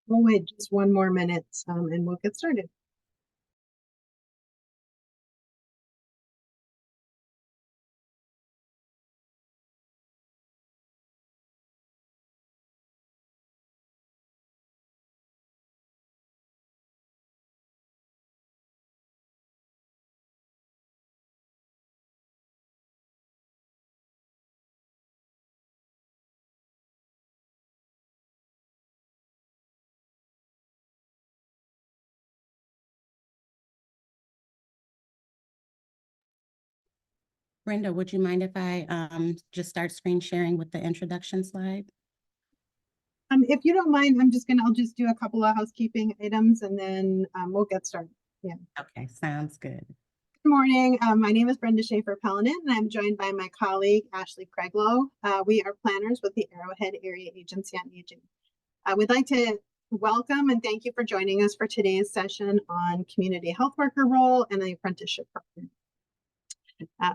We'll wait just one more minute and we'll get started. Brenda, would you mind if I just start screen sharing with the introduction slide? If you don't mind, I'll just do a couple of housekeeping items and then we'll get started. Yeah. Okay, sounds good. Good morning. My name is Brenda Schaefer-Pellinan, and I'm joined by my colleague, Ashley Craiglow. We are planners with the Arrowhead Area Agency on Aging. We'd like to welcome and thank you for joining us for today's session on community health worker role and the apprenticeship program.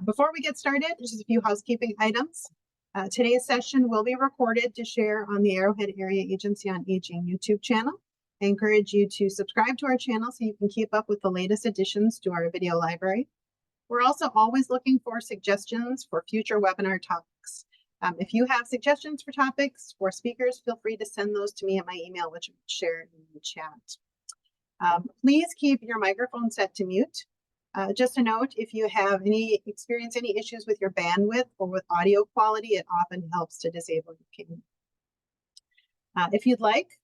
Before we get started, just a few housekeeping items. Today's session will be recorded to share on the Arrowhead Area Agency on Aging YouTube channel. I encourage you to subscribe to our channel so you can keep up with the latest additions to our video library. We're also always looking for suggestions for future webinar topics. If you have suggestions for topics or speakers, feel free to send those to me at my email, which I'll share in the chat. Please keep your microphone set to mute. Just a note, if you have experience any issues with your bandwidth or with audio quality, it often helps to disable your camera. If you'd like,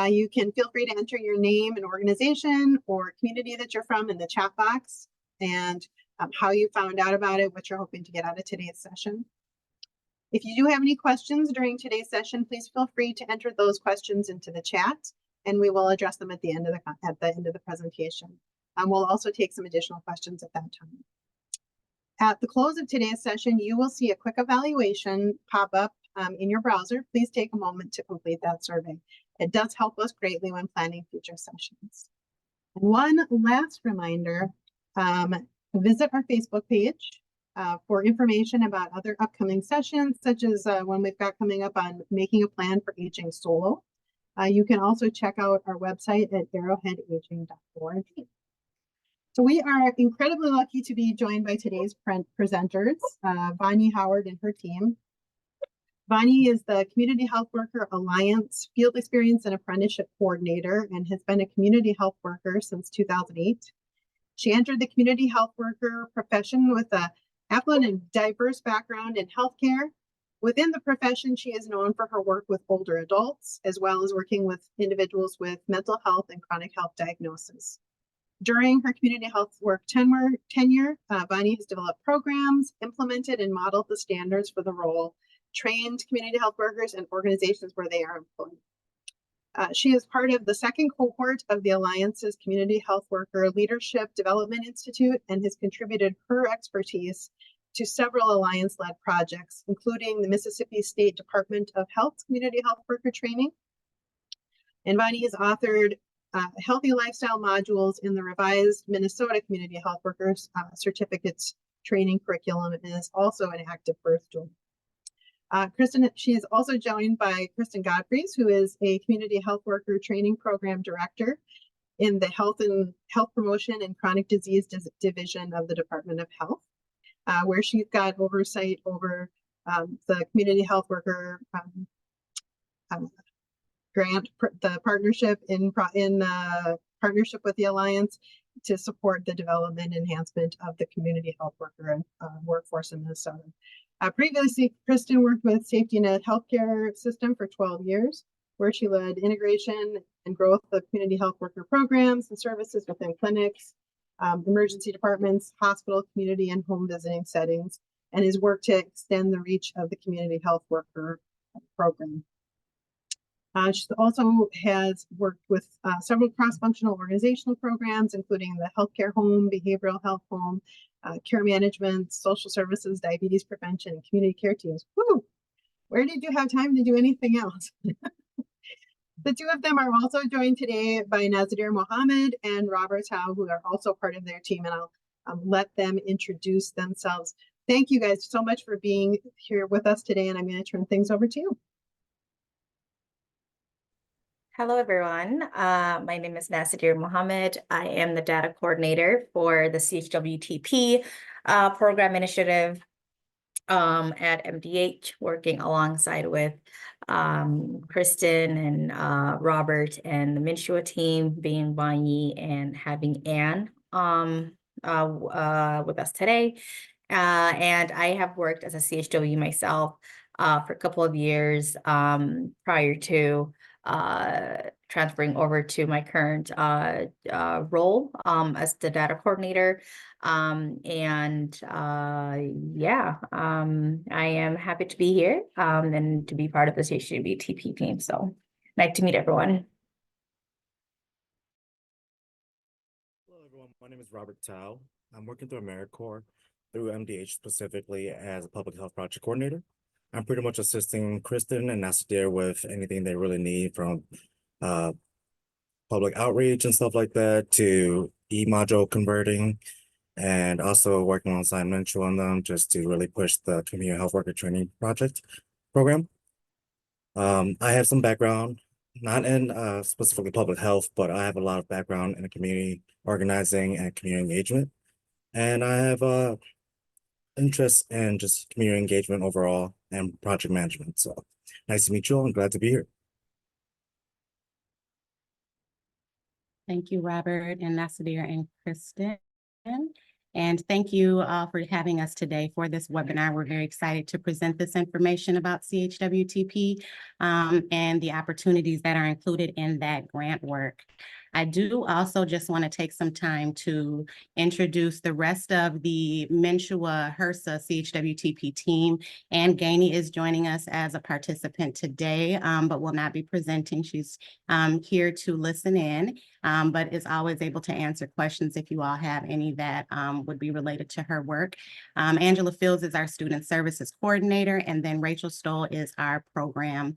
you can feel free to enter your name and organization or community that you're from in the chat box and how you found out about it, what you're hoping to get out of today's session. If you do have any questions during today's session, please feel free to enter those questions into the chat and we will address them at the end of the presentation. We'll also take some additional questions at that time. At the close of today's session, you will see a quick evaluation pop up in your browser. Please take a moment to complete that survey. It does help us greatly when planning future sessions. One last reminder, visit our Facebook page for information about other upcoming sessions, such as one we've got coming up on making a plan for aging solo. You can also check out our website at arrowheadaging.org. So we are incredibly lucky to be joined by today's presenters, Vani Howard and her team. Vani is the Community Health Worker Alliance Field Experience and Apprenticeship Coordinator and has been a community health worker since 2008. She entered the community health worker profession with an affluent and diverse background in healthcare. Within the profession, she is known for her work with older adults, as well as working with individuals with mental health and chronic health diagnoses. During her community health work tenure, Vani has developed programs, implemented and modeled the standards for the role, trained community health workers and organizations where they are employed. She is part of the second cohort of the Alliance's Community Health Worker Leadership Development Institute and has contributed her expertise to several Alliance-led projects, including the Mississippi State Department of Health Community Health Worker Training. And Vani has authored healthy lifestyle modules in the revised Minnesota Community Health Workers Certificates Training Curriculum and is also an active birth doula. She is also joined by Kristen Godfreys, who is a Community Health Worker Training Program Director in the Health Promotion and Chronic Disease Division of the Department of Health, where she's got oversight over the Community Health Worker grant, the partnership in partnership with the Alliance to support the development and enhancement of the community health worker workforce in Minnesota. Previously, Kristen worked with Safety Net Healthcare System for 12 years, where she led integration and growth of community health worker programs and services within clinics, emergency departments, hospital, community, and home visiting settings, and has worked to extend the reach of the community health worker program. She also has worked with several cross-functional organizational programs, including the healthcare home, behavioral health home, care management, social services, diabetes prevention, and community care teams. Woo! Where did you have time to do anything else? The two of them are also joined today by Nazadir Mohammed and Robert Howe, who are also part of their team, and I'll let them introduce themselves. Thank you guys so much for being here with us today, and I'm going to turn things over to you. Hello, everyone. My name is Nasadir Mohammed. I am the data coordinator for the CHWTP program initiative at MDH, working alongside with Kristen and Robert and the Minshua team, being Banyi and having Anne with us today. And I have worked as a CHW myself for a couple of years prior to transferring over to my current role as the data coordinator. I am happy to be here and to be part of the CHWTP team. So nice to meet everyone. Hello, everyone. My name is Robert Tao. I'm working through AmeriCorps through MDH specifically as a public health project coordinator. I'm pretty much assisting Kristen and Nasadir with anything they really need from public outreach and stuff like that to e-module converting, and also working on assignments on them just to really push the community health worker training project program. I have some background, not in specifically public health, but I have a lot of background in community organizing and community engagement. And I have interest in just community engagement overall and project management. So nice to meet you all. I'm glad to be here. Thank you, Robert and Nasadir and Kristen. And thank you for having us today for this webinar. We're very excited to present this information about CHWTP and the opportunities that are included in that grant work. I do also just want to take some time to introduce the rest of the Minshua HRSA CHWTP team. Anne Gainey is joining us as a participant today, but will not be presenting. She's here to listen in, but is always able to answer questions if you all have any that would be related to her work. Angela Fields is our student services coordinator, and then Rachel Stoll is our program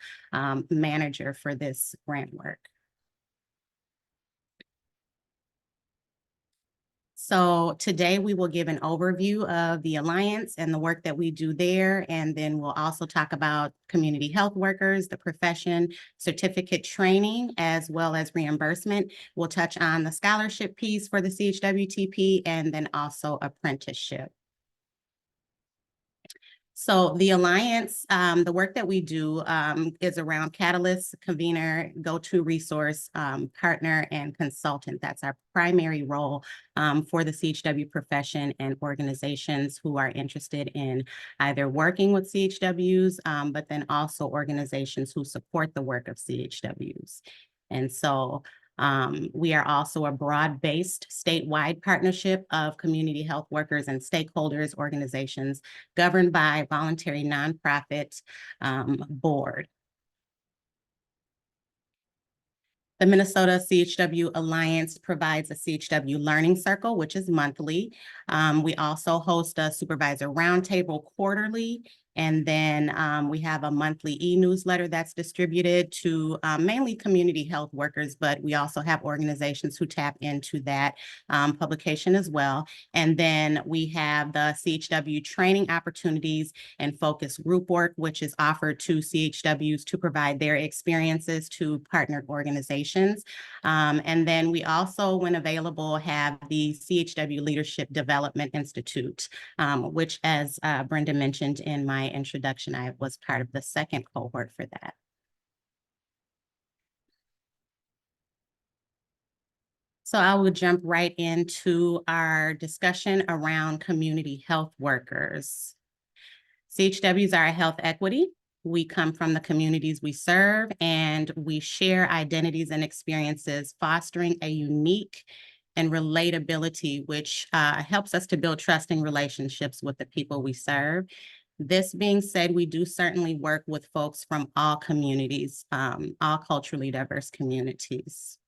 manager for this grant work. So today we will give an overview of the Alliance and the work that we do there. And then we'll also talk about community health workers, the profession, certificate training, as well as reimbursement. We'll touch on the scholarship piece for the CHWTP and then also apprenticeship. So the Alliance, the work that we do is around catalyst, convener, go-to resource, partner, and consultant. That's our primary role for the CHW profession and organizations who are interested in either working with CHWs, but then also organizations who support the work of CHWs. And so we are also a broad-based statewide partnership of community health workers and stakeholders organizations governed by voluntary nonprofit board. The Minnesota CHW Alliance provides a CHW Learning Circle, which is monthly. We also host a supervisor roundtable quarterly. And then we have a monthly e-newsletter that's distributed to mainly community health workers, but we also have organizations who tap into that publication as well. And then we have the CHW training opportunities and focus group work, which is offered to CHWs to provide their experiences to partnered organizations. And then we also, when available, have the CHW Leadership Development Institute, which, as Brenda mentioned in my introduction, I was part of the second cohort for that. So I will jump right into our discussion around community health workers. CHWs are a health equity. We come from the communities we serve, and we share identities and experiences, fostering a unique and relatability, which helps us to build trusting relationships with the people we serve. This being said, we do certainly work with folks from all communities, all culturally diverse communities.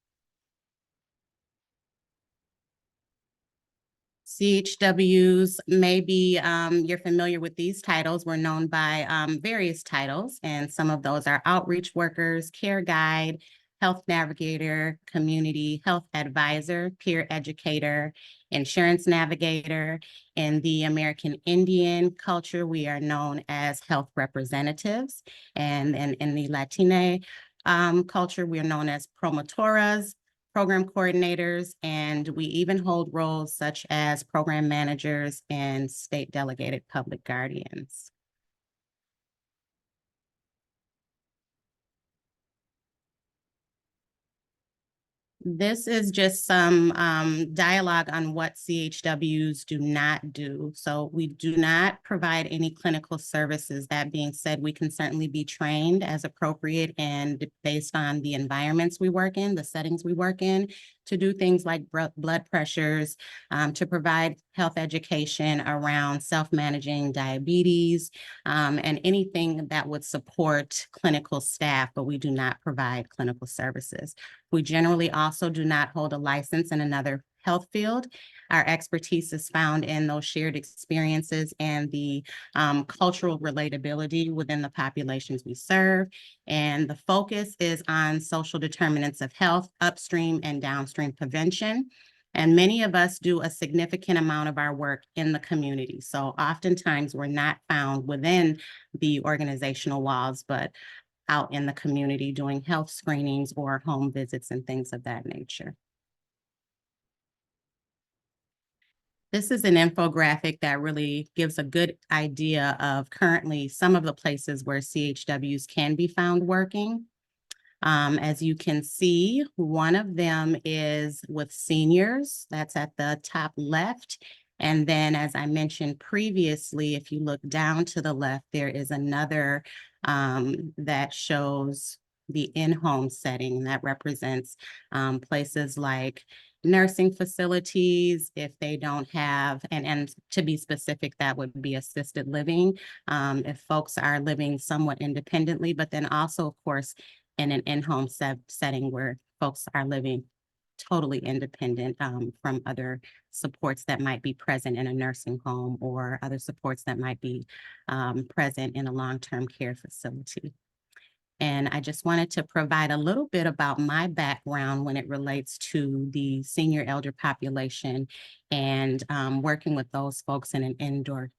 CHWs, maybe you're familiar with these titles. We're known by various titles, and some of those are outreach workers, care guide, health navigator, community health advisor, peer educator, insurance navigator. In the American Indian culture, we are known as health representatives. And in the Latina culture. We are known as promotoras, program coordinators, and we even hold roles such as program managers and state delegated public guardians. This is just some dialogue on what CHWs do not do. So we do not provide any clinical services. That being said, we can certainly be trained as appropriate and based on the environments we work in, the settings we work in, to do things like blood pressures, to provide health education around self-managing diabetes, and anything that would support clinical staff, but we do not provide clinical services. We generally also do not hold a license in another health field. Our expertise is found in those shared experiences and the cultural relatability within the populations we serve. And the focus is on social determinants of health, upstream and downstream prevention. And many of us do a significant amount of our work in the community. So oftentimes we're not found within the organizational walls, but out in the community doing health screenings or home visits and things of that nature. This is an infographic that really gives a good idea of currently some of the places where CHWs can be found working. As you can see, one of them is with seniors. That's at the top left. And then, as I mentioned previously, if you look down to the left, there is another that shows the in-home setting that represents places like nursing facilities, if they don't have, and to be specific, that would be assisted living, if folks are living somewhat independently, but then also, of course, in an in-home setting where folks are living totally independent from other supports that might be present in a nursing home or other supports that might be present in a long-term care facility. And I just wanted to provide a little bit about my background when it relates to the senior elder population and working with those folks in an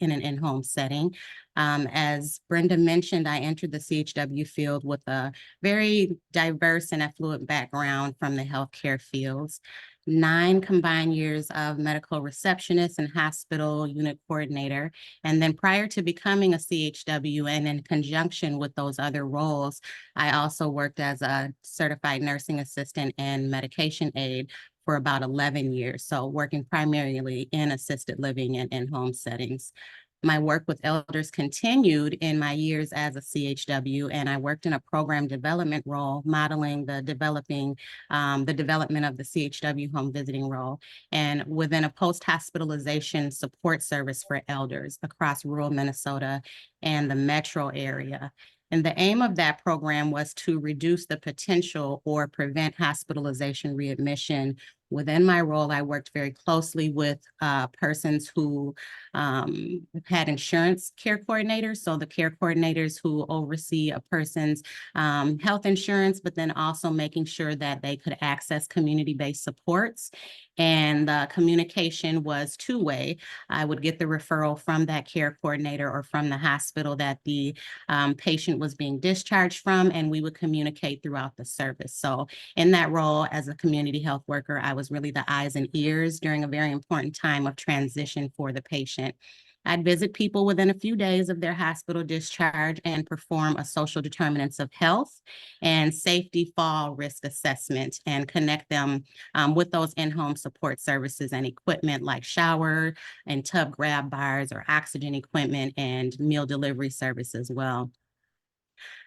in-home setting. As Brenda mentioned, I entered the CHW field with a very diverse and affluent background from the healthcare fields. 9 combined years of medical receptionist and hospital unit coordinator. And then prior to becoming a CHW and in conjunction with those other roles, I also worked as a certified nursing assistant and medication aide for about 11 years. So working primarily in assisted living and in-home settings. My work with elders continued in my years as a CHW, and I worked in a program development role, modeling the development of the CHW home visiting role, and within a post-hospitalization support service for elders across rural Minnesota and the metro area. And the aim of that program was to reduce the potential or prevent hospitalization readmission. Within my role, I worked very closely with persons who had insurance care coordinators. So the care coordinators who oversee a person's health insurance, but then also making sure that they could access community-based supports. And the communication was two-way. I would get the referral from that care coordinator or from the hospital that the patient was being discharged from, and we would communicate throughout the service. So in that role as a community health worker, I was really the eyes and ears during a very important time of transition for the patient. I'd visit people within a few days of their hospital discharge and perform a social determinants of health and safety fall risk assessment and connect them with those in-home support services and equipment like shower and tub grab bars or oxygen equipment and meal delivery service as well.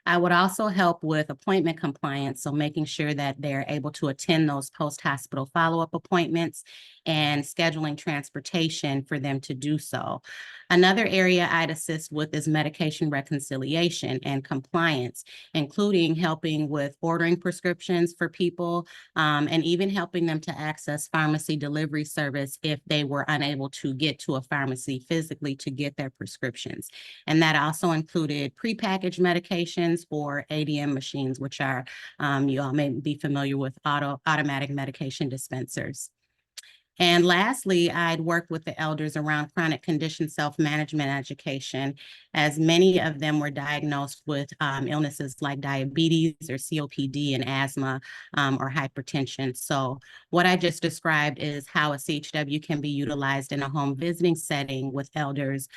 I would also help with appointment compliance, so making sure that they're able to attend those post-hospital follow-up appointments and scheduling transportation for them to do so. Another area I'd assist with is medication reconciliation and compliance, including helping with ordering prescriptions for people and even helping them to access pharmacy delivery service if they were unable to get to a pharmacy physically to get their prescriptions. And that also included prepackaged medications or ADM machines, which are, you all may be familiar with automatic medication dispensers. And lastly, I'd worked with the elders around chronic condition self-management education, as many of them were diagnosed with illnesses like diabetes or COPD and asthma or hypertension. So what I just described is how a CHW can be utilized in a home visiting setting with elders,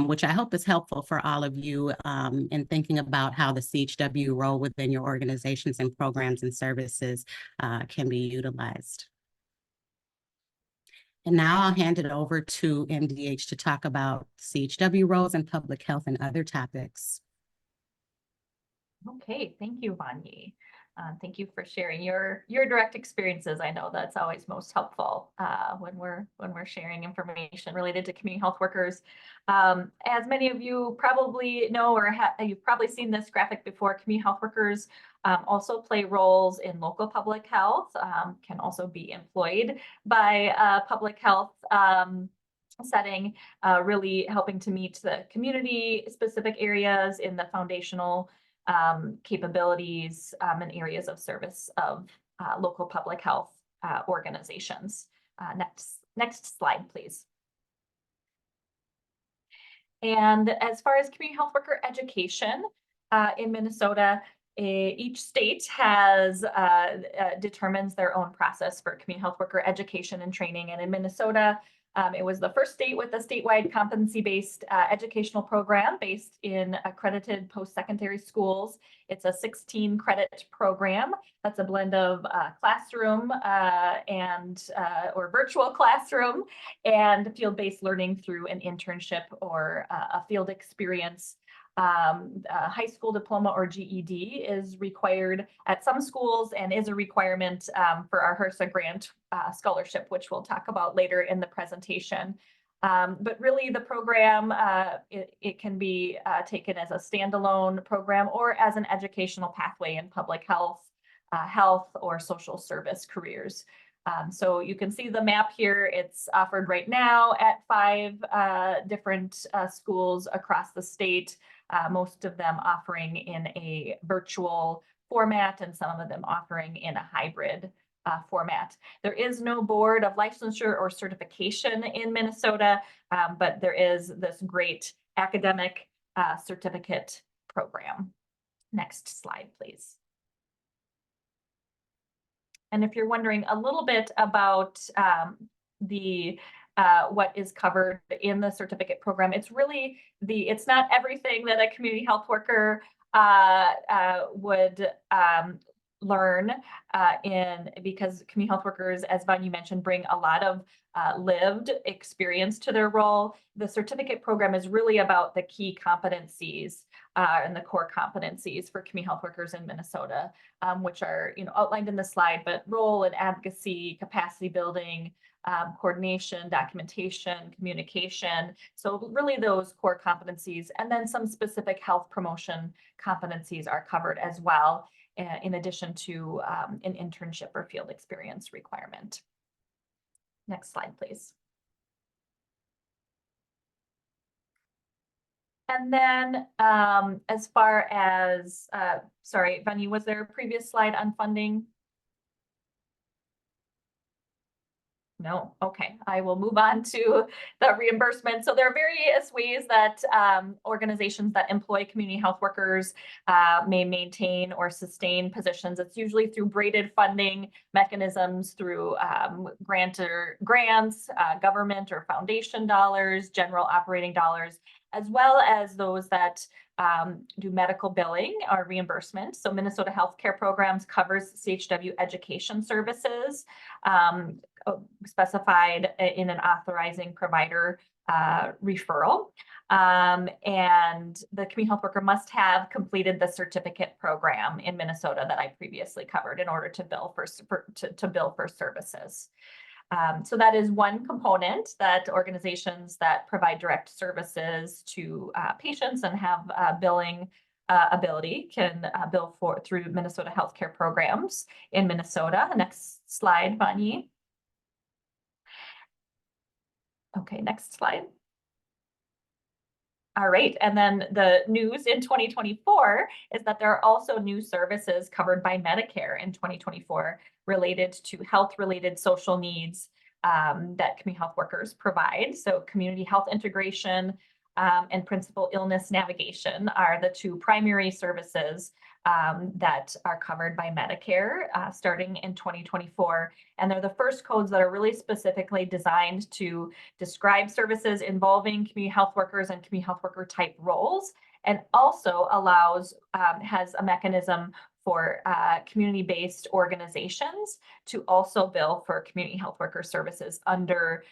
which I hope is helpful for all of you in thinking about how the CHW role within your organizations and programs and services can be utilized. And now I'll hand it over to MDH to talk about CHW roles in public health and other topics. Okay, thank you, Vanyi. Thank you for sharing your direct experiences. I know that's always most helpful when we're sharing information related to community health workers. As many of you probably know, or you've probably seen this graphic before, community health workers also play roles in local public health, can also be employed by public health setting, really helping to meet the community specific areas in the foundational capabilities and areas of service of local public health organizations. Next slide, please. And as far as community health worker education in Minnesota, each state has determines their own process for community health worker education and training. And in Minnesota, it was the first state with a statewide competency-based educational program based in accredited post-secondary schools. It's a 16-credit program. That's a blend of classroom or virtual classroom and field-based learning through an internship or a field experience. A high school diploma or GED is required at some schools and is a requirement for our HRSA grant scholarship, which we'll talk about later in the presentation. But really the program, it can be taken as a standalone program or as an educational pathway in public health, health or social service careers. So you can see the map here. It's offered right now at 5 different schools across the state. Most of them offering in a virtual format and some of them offering in a hybrid format. There is no board of licensure or certification in Minnesota, but there is this great academic certificate program. Next slide, please. And if you're wondering a little bit about what is covered in the certificate program, it's really it's not everything that a community health worker would learn because community health workers, as Vanyi mentioned, bring a lot of lived experience to their role. The certificate program is really about the key competencies and the core competencies for community health workers in Minnesota, which are outlined in the slide, but role and advocacy, capacity building, coordination, documentation, communication. So really those core competencies, and then some specific health promotion competencies are covered as well, in addition to an internship or field experience requirement. Next slide, please. And then as far as, sorry, Vanyi, was there a previous slide on funding? No, okay, I will move on to the reimbursement. So there are various ways that organizations that employ community health workers may maintain or sustain positions. It's usually through braided funding mechanisms, through grants, government or foundation dollars, general operating dollars, as well as those that do medical billing or reimbursement. So Minnesota Healthcare Programs covers CHW education services, specified in an authorizing provider referral. And the community health worker must have completed the certificate program in Minnesota that I previously covered in order to bill for services. So that is one component that organizations that provide direct services to patients and have billing ability can bill for through Minnesota Healthcare Programs in Minnesota. Next slide, Vanyi. Okay, next slide. All right, and then the news in 2024 is that there are also new services covered by Medicare in 2024 related to health-related social needs that community health workers provide. So community health integration and principal illness navigation are the two primary services that are covered by Medicare starting in 2024. And they're the first codes that are really specifically designed to describe services involving community health workers and community health worker type roles, and also has a mechanism for community-based organizations to also bill for community health worker services under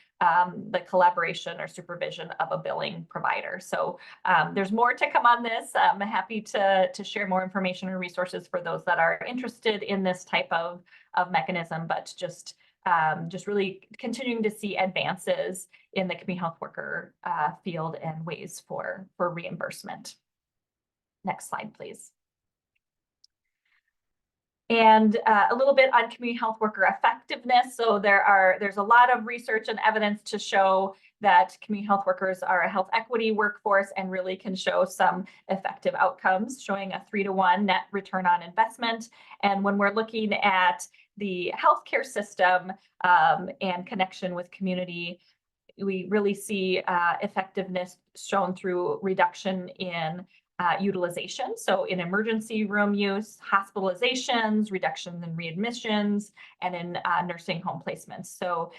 the collaboration or supervision of a billing provider. So there's more to come on this. I'm happy to share more information and resources for those that are interested in this type of mechanism, but just really continuing to see advances in the community health worker field and ways for reimbursement. Next slide, please. And a little bit on community health worker effectiveness. So there's a lot of research and evidence to show that community health workers are a health equity workforce and really can show some effective outcomes, showing a 3-to-1 net return on investment. And when we're looking at the healthcare system and connection with community, we really see effectiveness shown through reduction in utilization. So in emergency room use, hospitalizations, reductions in readmissions, and in nursing home placements. So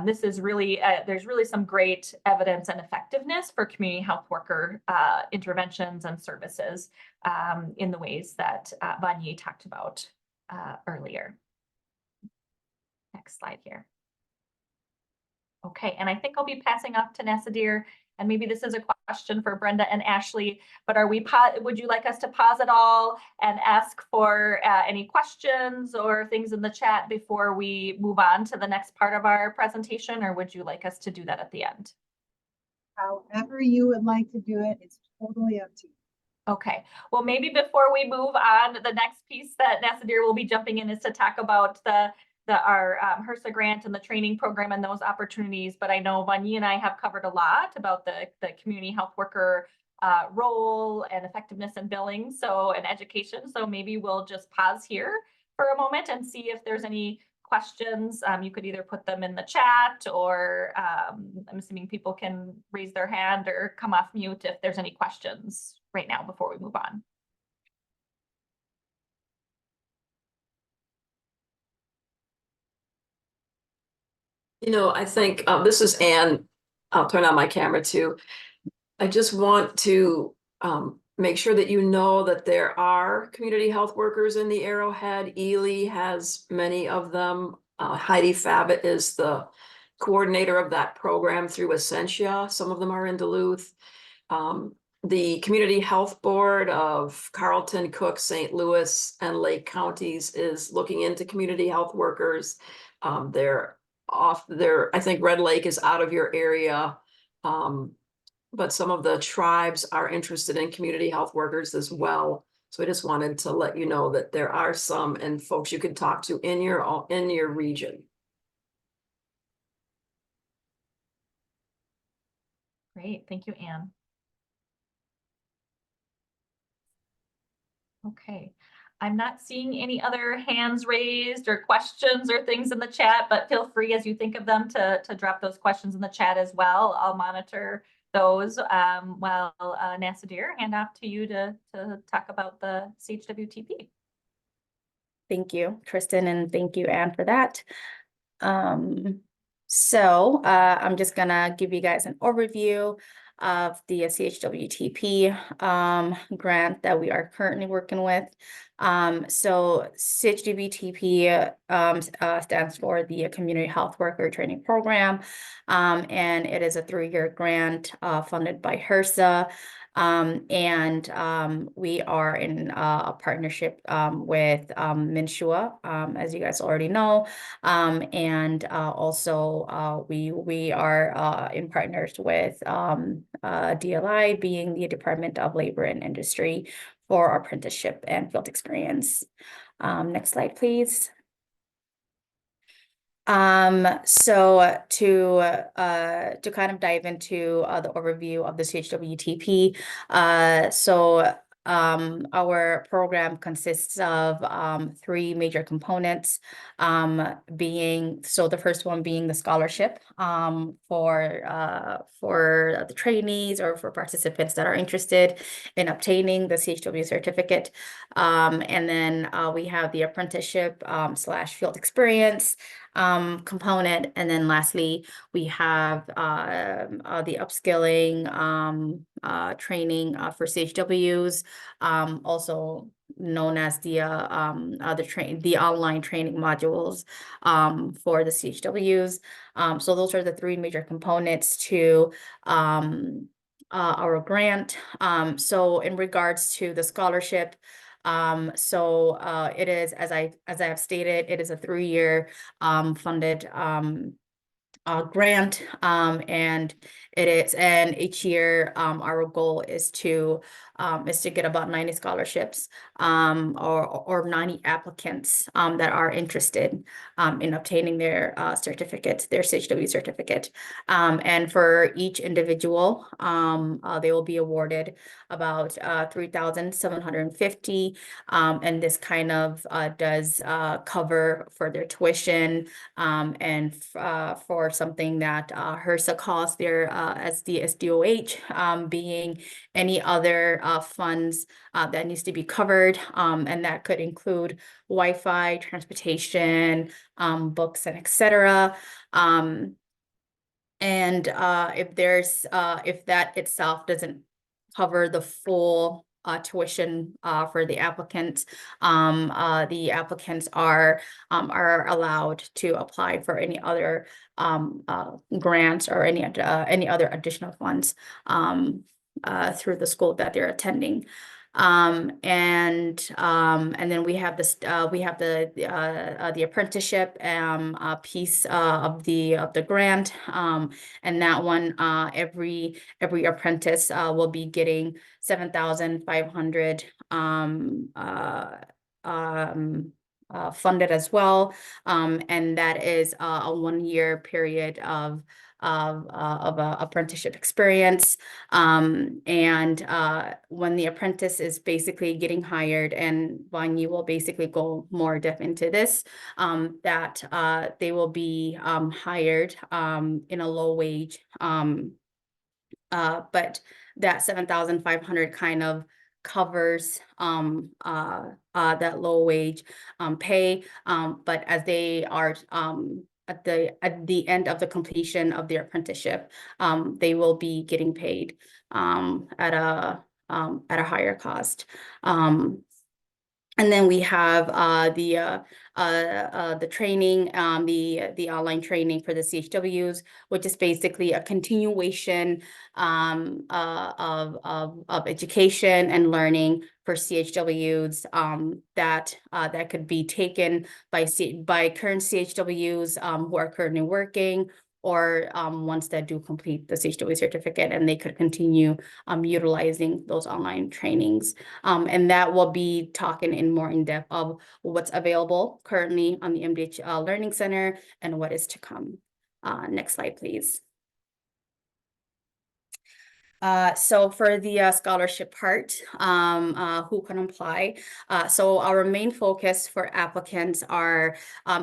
this is really, there's really some great evidence and effectiveness for community health worker interventions and services in the ways that Vanya talked about earlier. Next slide here. Okay, and I think I'll be passing off to Nasadir, and maybe this is a question for Brenda and Ashley, but would you like us to pause it all and ask for any questions or things in the chat before we move on to the next part of our presentation, or would you like us to do that at the end? However you would like to do it, it's totally up to you. Okay, well, maybe before we move on, the next piece that Nasadir will be jumping in is to talk about our HRSA grant and the training program and those opportunities. But I know Vanya and I have covered a lot about the community health worker role and effectiveness in billing, and education. So maybe we'll just pause here for a moment and see if there's any questions. You could either put them in the chat, or I'm assuming people can raise their hand or come off mute if there's any questions right now before we move on. You know, I think this is Anne. I'll turn on my camera too. I just want to make sure that you know that there are community health workers in the Arrowhead. Ely has many of them. Heidi Fabbitt is the coordinator of that program through Essentia. Some of them are in Duluth. The Community Health Board of Carleton, Cook, St. Louis, and Lake counties is looking into community health workers. I think Red Lake is out of your area, but some of the tribes are interested in community health workers as well. So I just wanted to let you know that there are some and folks you could talk to in your region. Great, thank you, Anne. Okay, I'm not seeing any other hands raised or questions or things in the chat, but feel free as you think of them to drop those questions in the chat as well. I'll monitor those while Nasadir, hand off to you to talk about the CHWTP. Thank you, Kristen, and thank you, Anne, for that. I'm just gonna give you guys an overview of the CHWTP grant that we are currently working with. So CHWTP stands for the Community Health Worker Training Program, and it is a 3-year grant funded by HRSA. We are in a partnership with MNSHUA, as you guys already know, also we are in partners with DLI, being the Department of Labor and Industry, for apprenticeship and field experience. Next slide, please. So to kind of dive into the overview of the CHWTP, Our program consists of 3 major components, the first one being the scholarship for the trainees or for participants that are interested in obtaining the CHW certificate. And then we have the apprenticeship / field experience component. And then lastly, we have the upskilling training for CHWs, also known as the online training modules for the CHWs. So those are the 3 major components to our grant. So in regards to the scholarship, it is, as I have stated, it is a 3-year funded grant, and each year our goal is to get about 90 scholarships or 90 applicants that are interested in obtaining their certificate, their CHW certificate. And for each individual, they will be awarded about $3,750, and this kind of does cover for their tuition and for something that HRSA costs there as the SDOH, being any other funds that needs to be covered, and that could include Wi-Fi, transportation, books, and etc. And if that itself doesn't cover the full tuition for the applicants are allowed to apply for any other grants or any other additional funds through the school that they're attending. And then we have the apprenticeship piece of the grant, and that one every apprentice will be getting 7,500 funded as well, and that is a 1-year period of apprenticeship experience. And when the apprentice is basically getting hired, and Vanya will basically go more depth into this, that they will be hired in a low wage, but that 7,500 kind of covers that low wage pay, but as they are at the end of the completion of their apprenticeship, they will be getting paid at a higher cost. And then we have the training, the online training for the CHWs, which is basically a continuation of education and learning for CHWs that could be taken by current CHWs who are currently working, or ones that do complete the CHW certificate, and they could continue utilizing those online trainings. And that will be talking in depth of what's available currently on the MDH Learning Center and what is to come. Next slide, please. So for the scholarship part, who can apply? So our main focus for applicants are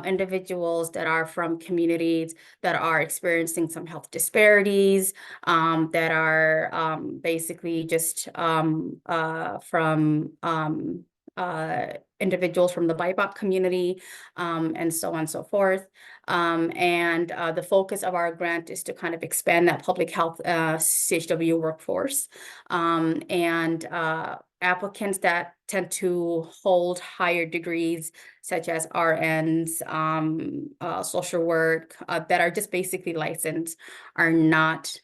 individuals that are from communities that are experiencing some health disparities, that are basically just from individuals from the BIPOC community, and so on and so forth. And the focus of our grant is to kind of expand that public health CHW workforce. And applicants that tend to hold higher degrees, such as RNs, social work, that are just basically licensed, are not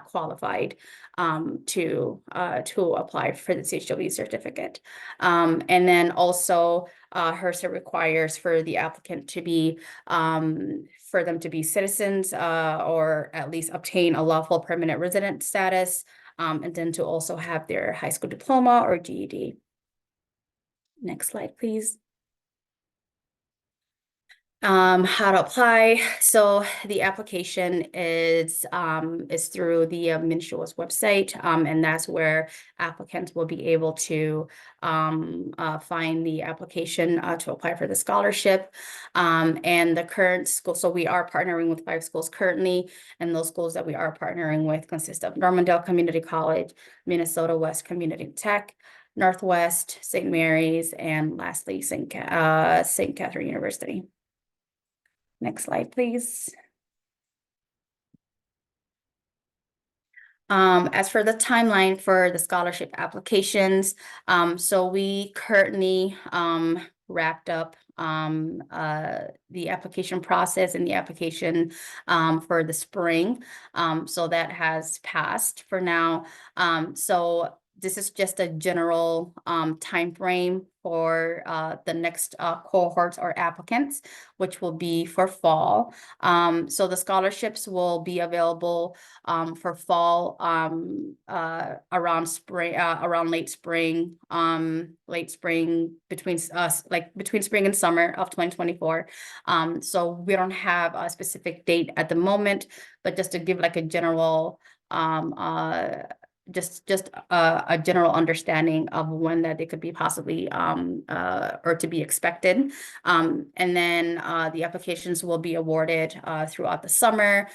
qualified to apply for the CHW certificate. And then also HRSA requires for the applicant to be for them to be citizens, or at least obtain a lawful permanent resident status, and then to also have their high school diploma or GED. Next slide, please. How to apply. So the application is through the Minnesota website, and that's where applicants will be able to find the application to apply for the scholarship. And the current school, so we are partnering with 5 schools currently, and those schools that we are partnering with consist of Normandale Community College, Minnesota West Community Tech, Northwest, St. Mary's, and lastly, St. Catherine University. Next slide, please. As for the timeline for the scholarship applications, so we currently wrapped up the application process and the application for the spring. So that has passed for now. So this is just a general time frame for the next cohorts or applicants, which will be for fall. So the scholarships will be available for fall around spring, around late spring between between spring and summer of 2024. So we don't have a specific date at the moment, but just to give like a general just a general understanding of when that they could be possibly or to be expected. And then the applications will be awarded throughout the summer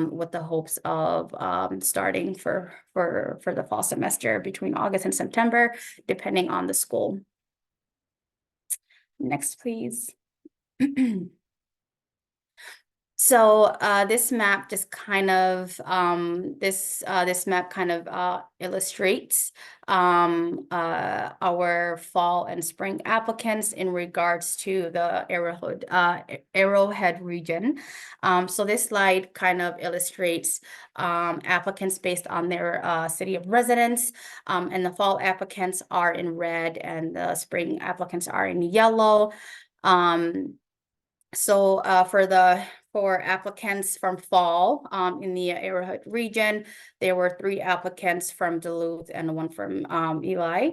with the hopes of starting for the fall semester between August and September, depending on the school. Next, please. So this map just kind of this map kind of illustrates our fall and spring applicants in regards to the Arrowhead region. So this slide kind of illustrates applicants based on their city of residence, and the fall applicants are in red and the spring applicants are in yellow. So for applicants from fall in the Arrowhead region, there were 3 applicants from Duluth and 1 from Ely.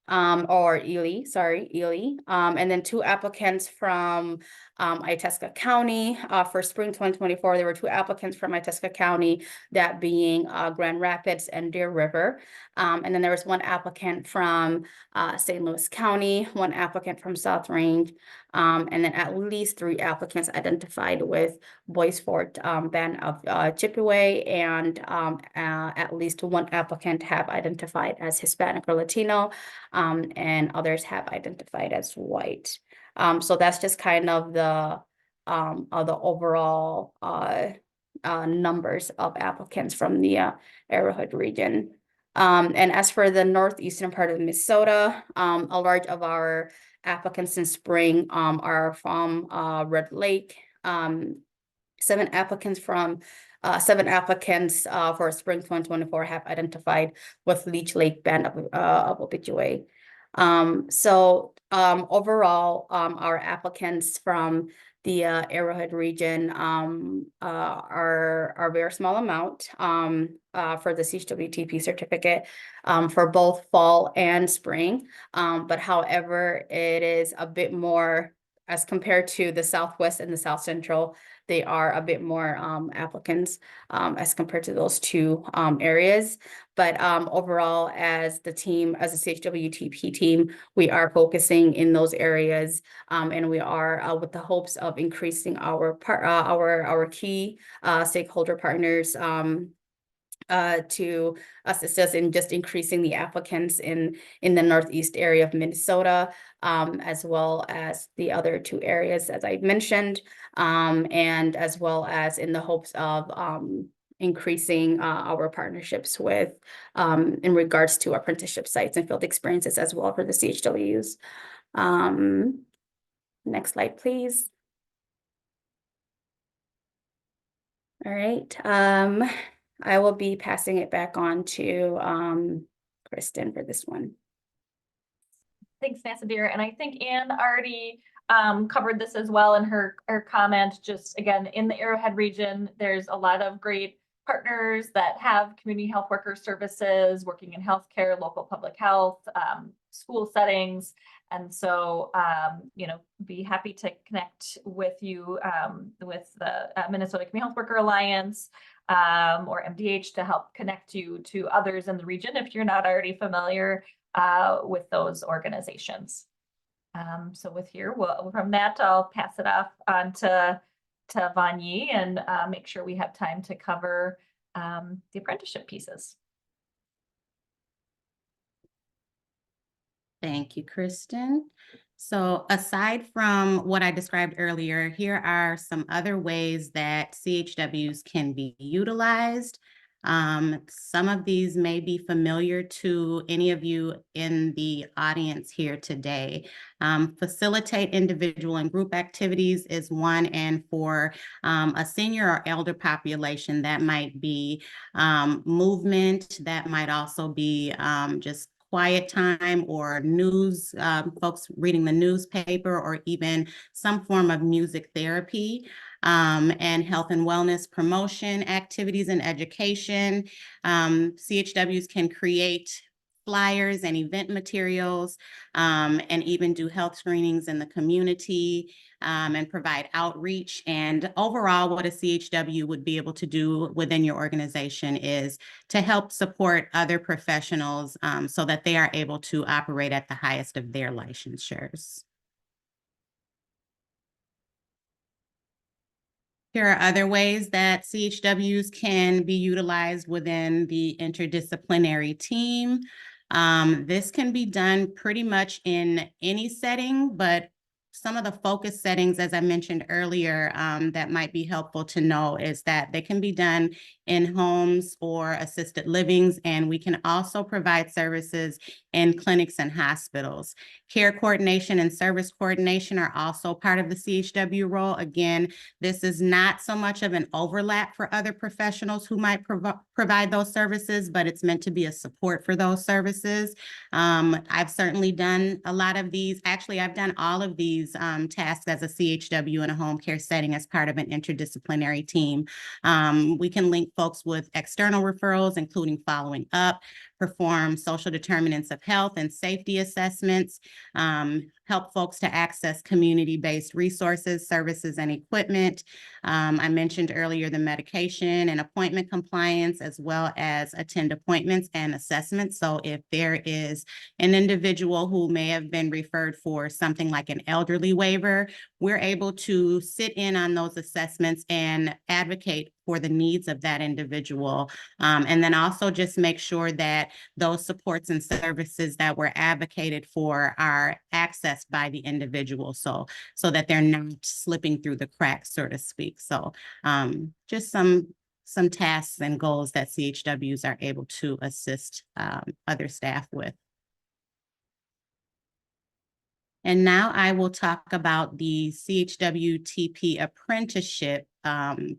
Ely, and then 2 applicants from Itasca County. For spring 2024, there were 2 applicants from Itasca County, that being Grand Rapids and Deer River. And then there was 1 applicant from St. Louis County, 1 applicant from South Range, and then at least 3 applicants identified with Bois Forte Band of Chippewa, and at least 1 applicant have identified as Hispanic or Latino, and others have identified as white. So that's just kind of the overall numbers of applicants from the Arrowhead region. And as for the northeastern part of Minnesota, a large of our applicants in spring are from Red Lake. 7 applicants for spring 2024 have identified with Leech Lake Band of Ojibwe. So overall, our applicants from the Arrowhead region are a very small amount for the CHWTP certificate for both fall and spring. But however, it is a bit more as compared to the Southwest and the South Central. They are a bit more applicants as compared to those 2 areas. But overall, as the team, as a CHWTP team, we are focusing in those areas, and we are with the hopes of increasing our key stakeholder partners to assist us in just increasing the applicants in the northeast area of Minnesota, as well as the other 2 areas as I mentioned, and as well as in the hopes of increasing our partnerships with in regards to apprenticeship sites and field experiences as well for the CHWs. Next slide, please. All right. I will be passing it back on to Kristen for this one. Thanks, Nasadir. And I think Anne already covered this as well in her comment. Just again, in the Arrowhead region, there's a lot of great partners that have community health worker services, working in healthcare, local public health, school settings. And so, be happy to connect with you with the Minnesota Community Health Worker Alliance or MDH to help connect you to others in the region if you're not already familiar with those organizations. So from that, I'll pass it off on to Vanyi and make sure we have time to cover the apprenticeship pieces. Thank you, Kristen. So aside from what I described earlier, here are some other ways that CHWs can be utilized. Some of these may be familiar to any of you in the audience here today. Facilitate individual and group activities is one, and for a senior or elder population, that might be movement, that might also be just quiet time or news, folks reading the newspaper, or even some form of music therapy, and health and wellness promotion activities and education. CHWs can create flyers and event materials, and even do health screenings in the community, and provide outreach. And overall, what a CHW would be able to do within your organization is to help support other professionals so that they are able to operate at the highest of their licensures. Here are other ways that CHWs can be utilized within the interdisciplinary team. This can be done pretty much in any setting, but some of the focus settings, as I mentioned earlier, that might be helpful to know is that they can be done in homes or assisted livings, and we can also provide services in clinics and hospitals. Care coordination and service coordination are also part of the CHW role. Again, this is not so much of an overlap for other professionals who might provide those services, but it's meant to be a support for those services. I've certainly done a lot of these. Actually, I've done all of these tasks as a CHW in a home care setting as part of an interdisciplinary team. We can link folks with external referrals, including following up, perform social determinants of health and safety assessments, help folks to access community-based resources, services, and equipment. I mentioned earlier the medication and appointment compliance, as well as attend appointments and assessments. So if there is an individual who may have been referred for something like an elderly waiver, we're able to sit in on those assessments and advocate for the needs of that individual. And then also just make sure that those supports and services that were advocated for are accessed by the individual, so that they're not slipping through the cracks, so to speak. So just some tasks and goals that CHWs are able to assist other staff with. And now I will talk about the CHWTP Apprenticeship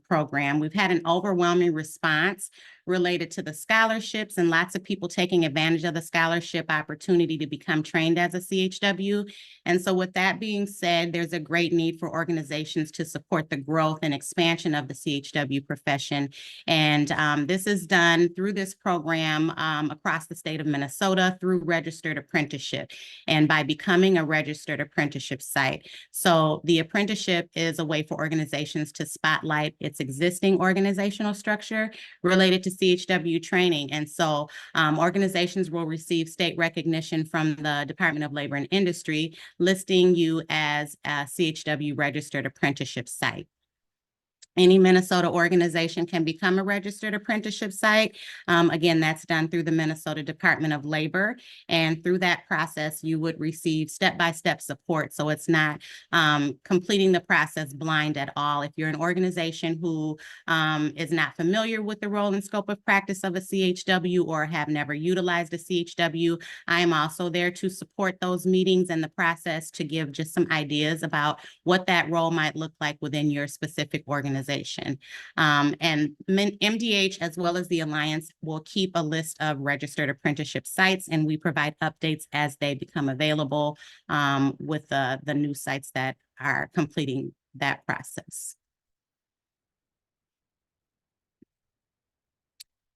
program. We've had an overwhelming response related to the scholarships and lots of people taking advantage of the scholarship opportunity to become trained as a CHW. And so with that being said, there's a great need for organizations to support the growth and expansion of the CHW profession. And this is done through this program across the state of Minnesota through registered apprenticeship and by becoming a registered apprenticeship site. So the apprenticeship is a way for organizations to spotlight its existing organizational structure related to CHW training. And so organizations will receive state recognition from the Department of Labor and Industry, listing you as a CHW registered apprenticeship site. Any Minnesota organization can become a registered apprenticeship site. Again, that's done through the Minnesota Department of Labor. And through that process, you would receive step-by-step support. So it's not completing the process blind at all. If you're an organization who is not familiar with the role and scope of practice of a CHW or have never utilized a CHW, I am also there to support those meetings and the process to give just some ideas about what that role might look like within your specific organization. And MDH, as well as the Alliance, will keep a list of registered apprenticeship sites, and we provide updates as they become available with the new sites that are completing that process.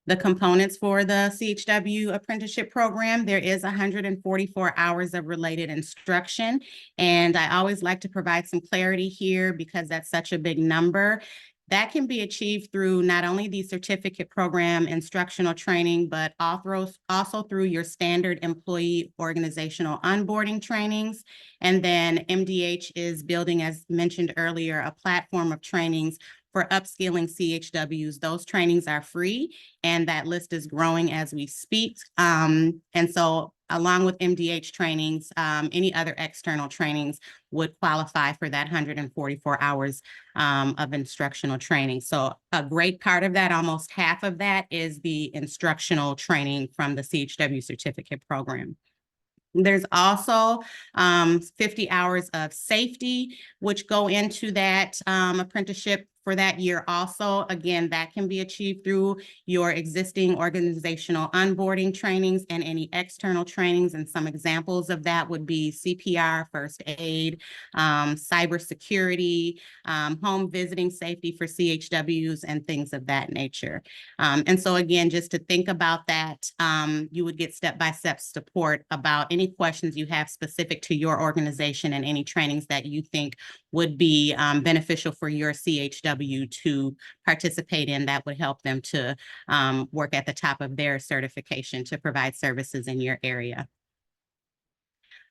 The components for the CHW apprenticeship program, there is 144 hours of related instruction. And I always like to provide some clarity here because that's such a big number. That can be achieved through not only the certificate program instructional training, but also through your standard employee organizational onboarding trainings. And then MDH is building, as mentioned earlier, a platform of trainings for upskilling CHWs. Those trainings are free, and that list is growing as we speak. And so along with MDH trainings, any other external trainings would qualify for that 144 hours of instructional training. So a great part of that, almost half of that, is the instructional training from the CHW certificate program. There's also 50 hours of safety, which go into that apprenticeship for that year also. Again, that can be achieved through your existing organizational onboarding trainings and any external trainings. And some examples of that would be CPR, first aid, cybersecurity, home visiting safety for CHWs, and things of that nature. And so again, just to think about that, you would get step-by-step support about any questions you have specific to your organization and any trainings that you think would be beneficial for your CHW to participate in that would help them to work at the top of their certification to provide services in your area.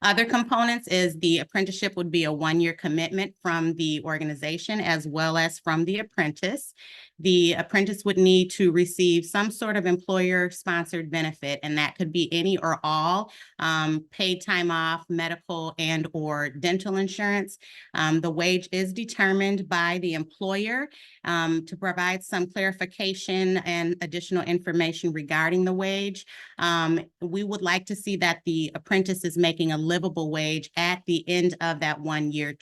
Other components is the apprenticeship would be a one-year commitment from the organization as well as from the apprentice. The apprentice would need to receive some sort of employer-sponsored benefit, and that could be any or all paid time off, medical, and or dental insurance. The wage is determined by the employer. To provide some clarification and additional information regarding the wage, we would like to see that the apprentice is making a livable wage at the end of that 1 year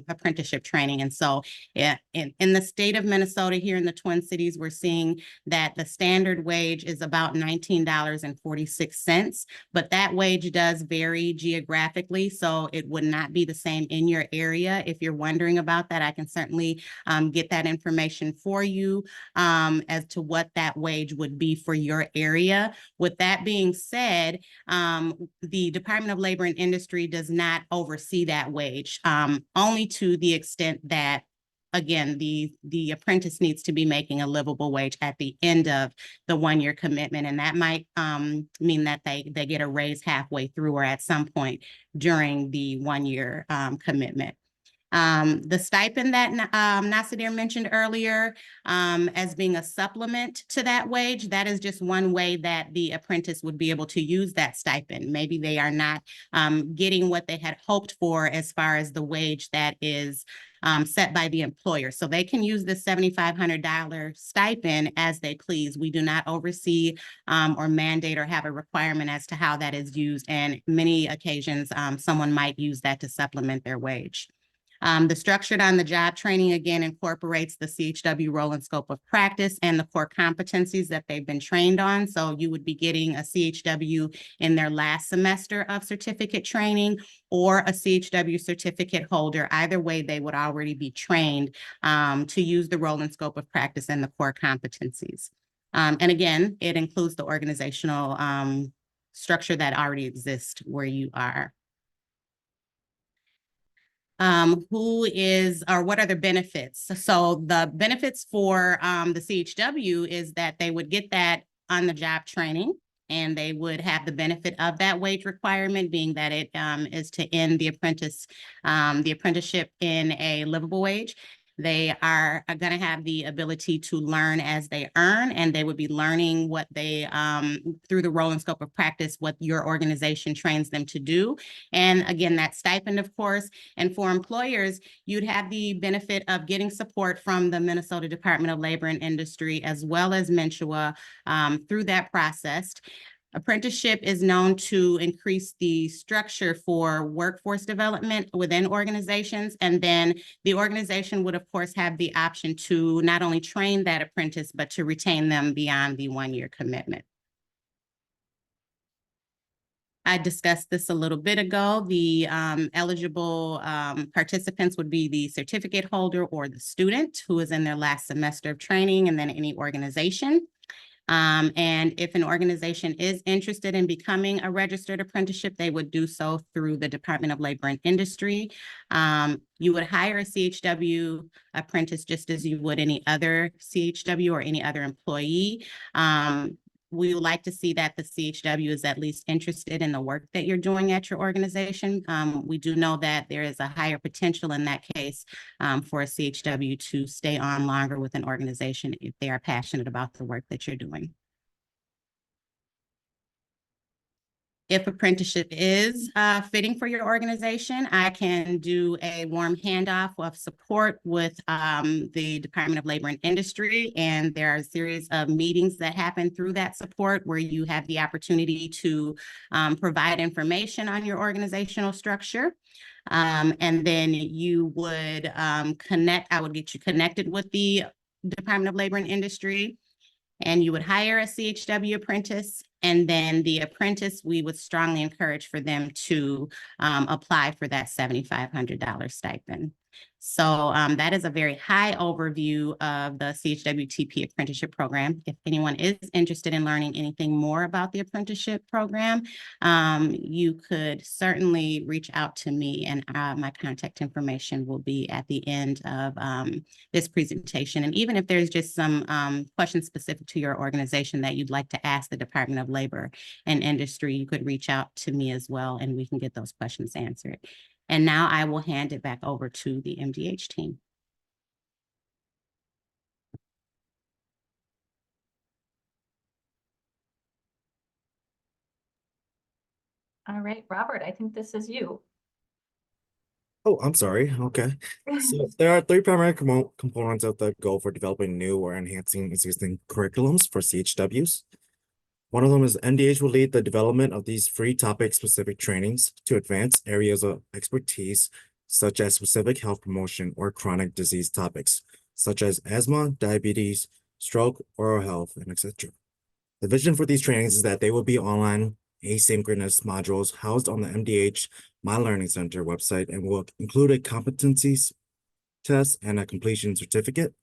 apprenticeship training. And so in the state of Minnesota, here in the Twin Cities, we're seeing that the standard wage is about $19.46, but that wage does vary geographically, so it would not be the same in your area. If you're wondering about that, I can certainly get that information for you as to what that wage would be for your area. With that being said, the Department of Labor and Industry does not oversee that wage, only to the extent that, again, the apprentice needs to be making a livable wage at the end of the 1 year commitment. And that might mean that they get a raise halfway through or at some point during the 1 year commitment. The stipend that Nasadir mentioned earlier as being a supplement to that wage, that is just one way that the apprentice would be able to use that stipend. Maybe they are not getting what they had hoped for as far as the wage that is set by the employer. So they can use the $7,500 stipend as they please. We do not oversee or mandate or have a requirement as to how that is used. And many occasions, someone might use that to supplement their wage. The structured on the job training, again, incorporates the CHW role and scope of practice and the core competencies that they've been trained on. So you would be getting a CHW in their last semester of certificate training or a CHW certificate holder. Either way, they would already be trained to use the role and scope of practice and the core competencies. And again, it includes the organizational structure that already exists where you are. What are the benefits? So the benefits for the CHW is that they would get that on the job training, and they would have the benefit of that wage requirement, being that it is to end the apprenticeship in a livable wage. They are going to have the ability to learn as they earn, and they would be learning what they, through the role and scope of practice, what your organization trains them to do. And again, that stipend, of course, and for employers, you'd have the benefit of getting support from the Minnesota Department of Labor and Industry, as well as MNCHUA through that process. Apprenticeship is known to increase the structure for workforce development within organizations. And then the organization would, of course, have the option to not only train that apprentice, but to retain them beyond the 1 year commitment. I discussed this a little bit ago. The eligible participants would be the certificate holder or the student who is in their last semester of training, and then any organization. And if an organization is interested in becoming a registered apprenticeship, they would do so through the Department of Labor and Industry. You would hire a CHW apprentice just as you would any other CHW or any other employee. We would like to see that the CHW is at least interested in the work that you're doing at your organization. We do know that there is a higher potential in that case for a CHW to stay on longer with an organization if they are passionate about the work that you're doing. If apprenticeship is fitting for your organization, I can do a warm handoff of support with the Department of Labor and Industry. And there are a series of meetings that happen through that support where you have the opportunity to provide information on your organizational structure. And then you would I would get you connected with the Department of Labor and Industry, and you would hire a CHW apprentice. And then the apprentice, we would strongly encourage for them to apply for that $7,500 stipend. So that is a very high overview of the CHWTP Apprenticeship Program. If anyone is interested in learning anything more about the apprenticeship program, you could certainly reach out to me, and my contact information will be at the end of this presentation. And even if there's just some questions specific to your organization that you'd like to ask the Department of Labor and Industry, you could reach out to me as well, and we can get those questions answered. And now I will hand it back over to the MDH team. All right, Robert, I think this is you. Oh, I'm sorry. Okay. So there are three primary components of the goal for developing new or enhancing existing curriculums for CHWs. One of them is MDH will lead the development of these free topic-specific trainings to advance areas of expertise, such as specific health promotion or chronic disease topics, such as asthma, diabetes, stroke, oral health, and etc. The vision for these trainings is that they will be online asynchronous modules housed on the MDH My Learning Center website and will include a competencies test and a completion certificate.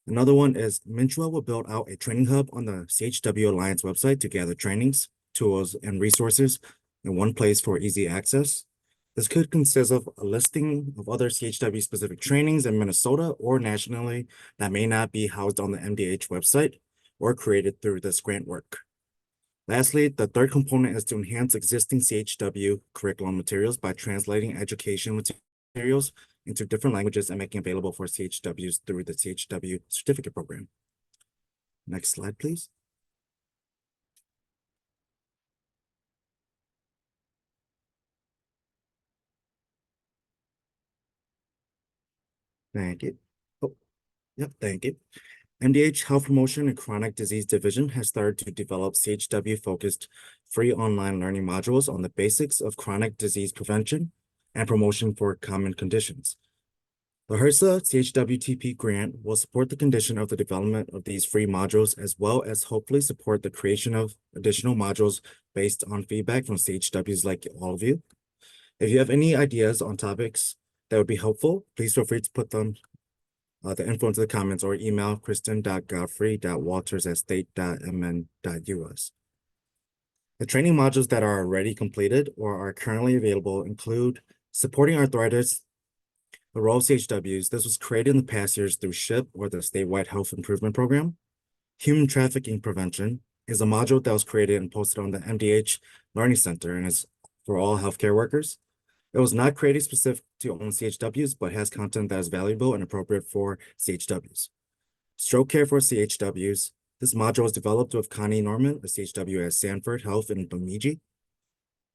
Another one is Mintua will build out a training hub on the CHW Alliance website to gather trainings, tools, and resources in one place for easy access. This could consist of a listing of other CHW-specific trainings in Minnesota or nationally that may not be housed on the MDH website or created through this grant work. Lastly, the third component is to enhance existing CHW curriculum materials by translating education materials into different languages and making available for CHWs through the CHW certificate program. Next slide, please. Thank you. Oh, yep, thank you. MDH Health Promotion and Chronic Disease Division has started to develop CHW-focused free online learning modules on the basics of chronic disease prevention and promotion for common conditions. The HRSA CHWTP grant will support the condition of the development of these free modules, as well as hopefully support the creation of additional modules based on feedback from CHWs like all of you. If you have any ideas on topics that would be helpful, please feel free to put them the info into the comments or email kristen.godfrey.walters@state.mn.us. The training modules that are already completed or are currently available include supporting arthritis, the role of CHWs. This was created in the past years through SHIP or the Statewide Health Improvement Program. Human trafficking prevention is a module that was created and posted on the MDH Learning Center and is for all healthcare workers. It was not created specific to only CHWs, but has content that is valuable and appropriate for CHWs. Stroke care for CHWs. This module was developed with Connie Norman, a CHW at Sanford Health in Bemidji.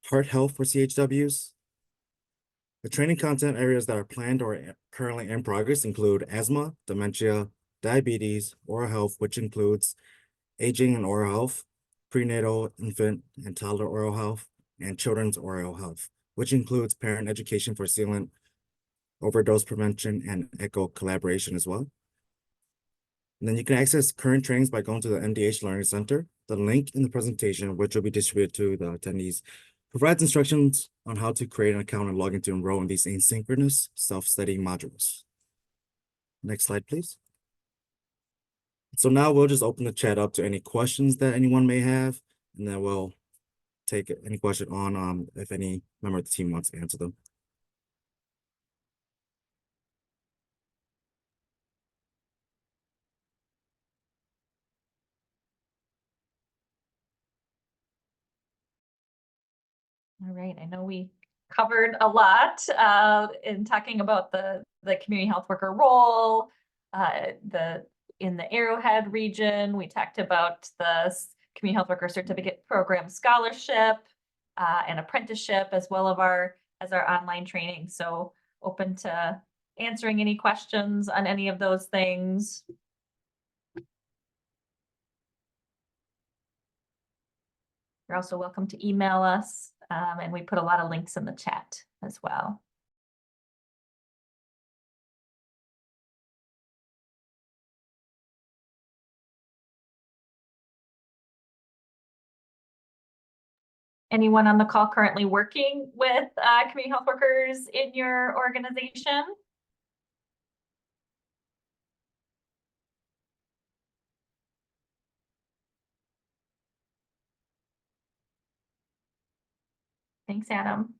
Heart health for CHWs. The training content areas that are planned or currently in progress include asthma, dementia, diabetes, oral health, which includes aging and oral health, prenatal, infant, and toddler oral health, and children's oral health, which includes parent education for sealant, overdose prevention, and echo collaboration as well. And then you can access current trainings by going to the MDH Learning Center. The link in the presentation, which will be distributed to the attendees, provides instructions on how to create an account and log in to enroll in these asynchronous self-study modules. Next slide, please. So now we'll just open the chat up to any questions that anyone may have, and then we'll take any question on if any member of the team wants to answer them. All right, I know we covered a lot in talking about the community health worker role, in the Arrowhead region. We talked about the community health worker certificate program scholarship and apprenticeship, as well as our online training. So open to answering any questions on any of those things. You're also welcome to email us, and we put a lot of links in the chat as well. Anyone on the call currently working with community health workers in your organization? Thanks, Adam.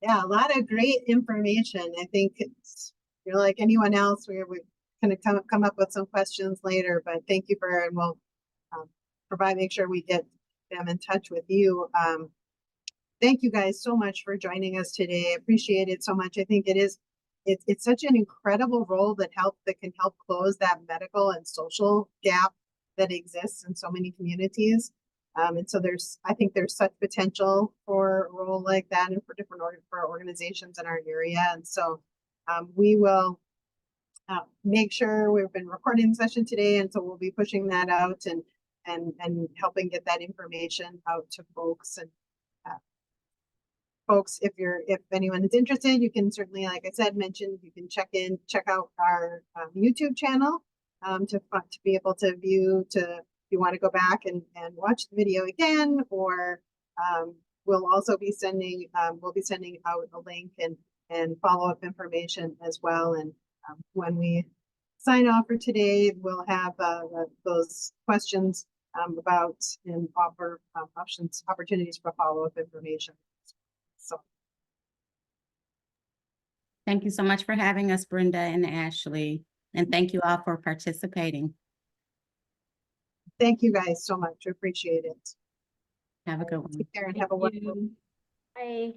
Yeah, a lot of great information. I think it's, you're like anyone else, we're gonna come up with some questions later, but thank you and we'll make sure we get them in touch with you. Thank you guys so much for joining us today. I appreciate it so much. I think it's such an incredible role that can help close that medical and social gap that exists in so many communities. And so I think there's such potential for a role like that and for different for organizations in our area. And so we will make sure we've been recording the session today. And so we'll be pushing that out and helping get that information out to folks. And folks, if anyone is interested, you can certainly, like I said, you can check out our YouTube channel to be able to view if you want to go back and watch the video again, or we'll also be sending out a link and follow-up information as well. And when we sign off for today, we'll have those questions about and offer opportunities for follow-up information. So Thank you so much for having us, Brenda and Ashley, and thank you all for participating. thank you guys so much. I appreciate it. Have a good one. Take care and have a wonderful. Bye.